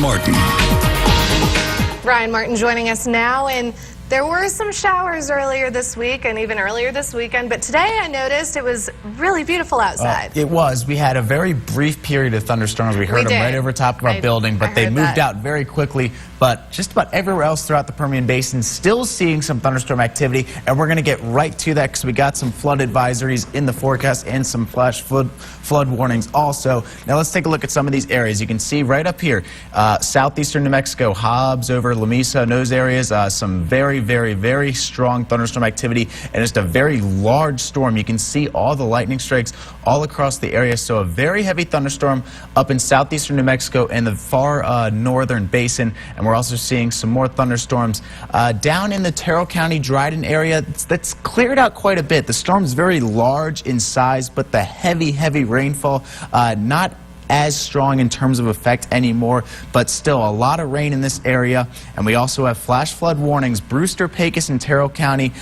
Martin. Ryan Martin joining us now, and there were some showers earlier this week and even earlier this weekend, but today I noticed it was really beautiful outside. It was. We had a very brief period of thunderstorms. We heard them right over top of our building, but they moved out very quickly. But just about everywhere else throughout the Permian Basin, still seeing some thunderstorm activity, and we're going to get right to that because we got some flood advisories in the forecast and some flash flood warnings also. Now let's take a look at some of these areas. You can see right up here, southeastern New Mexico, Hobbs over Lamesa, and those areas, some very strong thunderstorm activity and just a very large storm. You can see all the lightning strikes all across the area. So a very heavy thunderstorm up in southeastern New Mexico and the far northern basin. And we're also seeing some more thunderstorms down in the Terrell County, Dryden area. That's cleared out quite a bit. The storm's very large in size, but the heavy rainfall, not as strong in terms of effect anymore, but still a lot of rain in this area. And we also have flash flood warnings. Brewster, Pecos, and Terrell County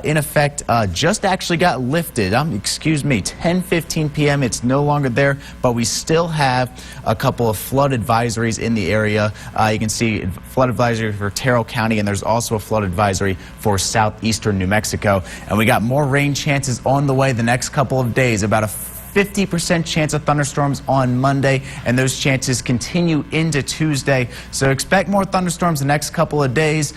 in effect just actually got lifted. 10:15 p.m. It's no longer there, but we still have a couple of flood advisories in the area. You can see flood advisory for Terrell County, and there's also a flood advisory for southeastern New Mexico. And we got more rain chances on the way the next couple of days, about a 50% chance of thunderstorms on Monday, and those chances continue into Tuesday. So expect more thunderstorms the next couple of days.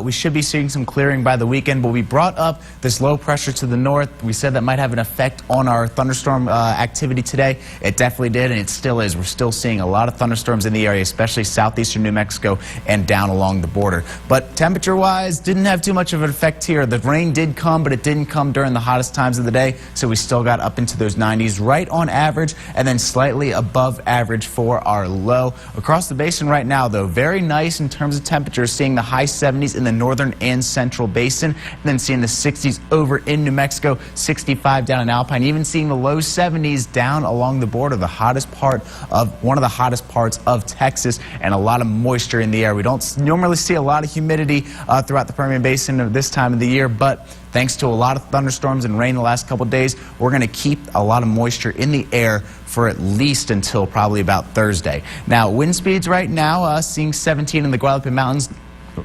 We should be seeing some clearing by the weekend, but we brought up this low pressure to the north. We said that might have an effect on our thunderstorm activity today. It definitely did, and it still is. We're still seeing a lot of thunderstorms in the area, especially southeastern New Mexico and down along the border. But temperature-wise, didn't have too much of an effect here. The rain did come, but it didn't come during the hottest times of the day, so we still got up into those 90s. Right on average, and then slightly above average for our low. Across the basin right now, though, very nice in terms of temperatures, seeing the high 70s in the northern and central basin, and then seeing the 60s over in New Mexico, 65 down in Alpine, even seeing the low 70s down along the border, one of the hottest parts of Texas, and a lot of moisture in the air. We don't normally see a lot of humidity throughout the Permian Basin at this time of the year, but thanks to a lot of thunderstorms and rain the last couple of days, we're going to keep a lot of moisture in the air for at least until probably about Thursday. Now, wind speeds right now, seeing 17 in the Guadalupe Mountains.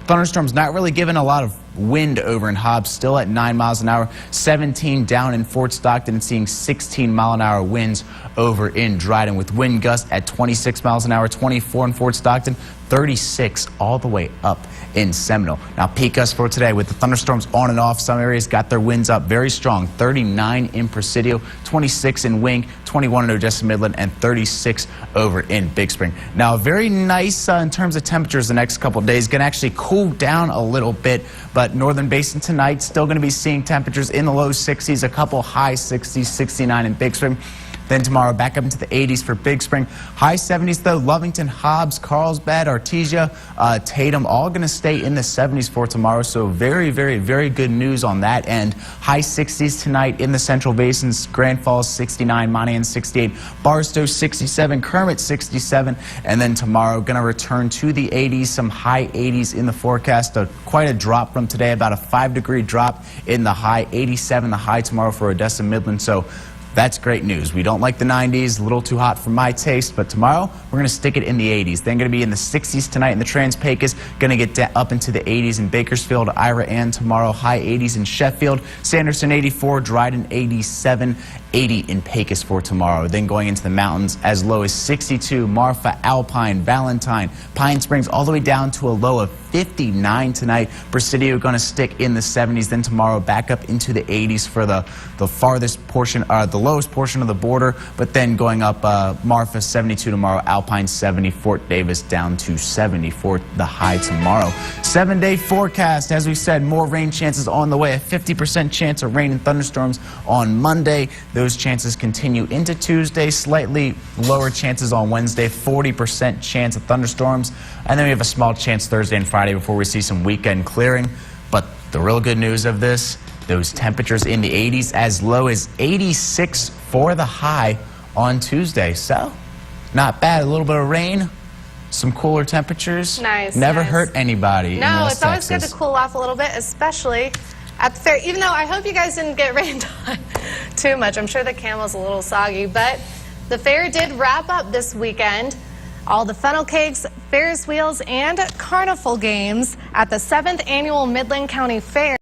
Thunderstorms not really giving a lot of wind over in Hobbs, still at 9 miles an hour, 17 down in Fort Stockton, and seeing 16-mile-an-hour winds over in Dryden, with wind gusts at 26 miles an hour, 24 in Fort Stockton, 36 all the way up in Seminole. Now, peak gusts for today with the thunderstorms on and off. Some areas got their winds up very strong. 39 in Presidio, 26 in Wing, 21 in Odessa Midland, and 36 over in Big Spring. Now, very nice in terms of temperatures the next couple of days. Going to actually cool down a little bit, but northern basin tonight still going to be seeing temperatures in the low 60s, a couple high 60s, 69 in Big Spring. Then tomorrow, back up into the 80s for Big Spring. High 70s, though. Lovington, Hobbs, Carlsbad, Artesia, Tatum, all going to stay in the 70s for tomorrow. So very good news on that end. High 60s tonight in the Central Basins. Grand Falls, 69. Monahan, 68. Barstow, 67. Kermit, 67. And then tomorrow, going to return to the 80s. Some high 80s in the forecast. Quite a drop from today. About a 5-degree drop in the high. 87 the high tomorrow for Odessa Midland. So that's great news. We don't like the 90s, a little too hot for my taste, but tomorrow we're going to stick it in the 80s. Then going to be in the 60s tonight in the Trans-Pecos, going to get up into the 80s in Bakersfield, Ira, and tomorrow high 80s in Sheffield, Sanderson 84, Dryden 87, 80 in Pecos for tomorrow. Then going into the mountains as low as 62, Marfa, Alpine, Valentine, Pine Springs, all the way down to a low of 59 tonight. Presidio going to stick in the 70s. Then tomorrow back up into the 80s for the farthest portion, the lowest portion of the border. But then going up, Marfa 72 tomorrow, Alpine 70, Fort Davis down to 70 for the high tomorrow. 7-day forecast, as we said, more rain chances on the way. A 50% chance of rain and thunderstorms on Monday. Those chances continue into Tuesday. Slightly lower chances on Wednesday. 40% chance of thunderstorms. And then we have a small chance Thursday and Friday before we see some weekend clearing. But the real good news of this, those temperatures in the 80s, as low as 86 for the high on Tuesday. So, not bad. A little bit of rain, some cooler temperatures. Nice. Never hurt anybody. No, it's always good to cool off a little bit, especially at the fair. Even though I hope you guys didn't get rained on too much. I'm sure the camel's a little soggy, but the fair did wrap up this weekend. all the funnel cakes, Ferris wheels, and carnival games at the 7th Annual Midland County Fair.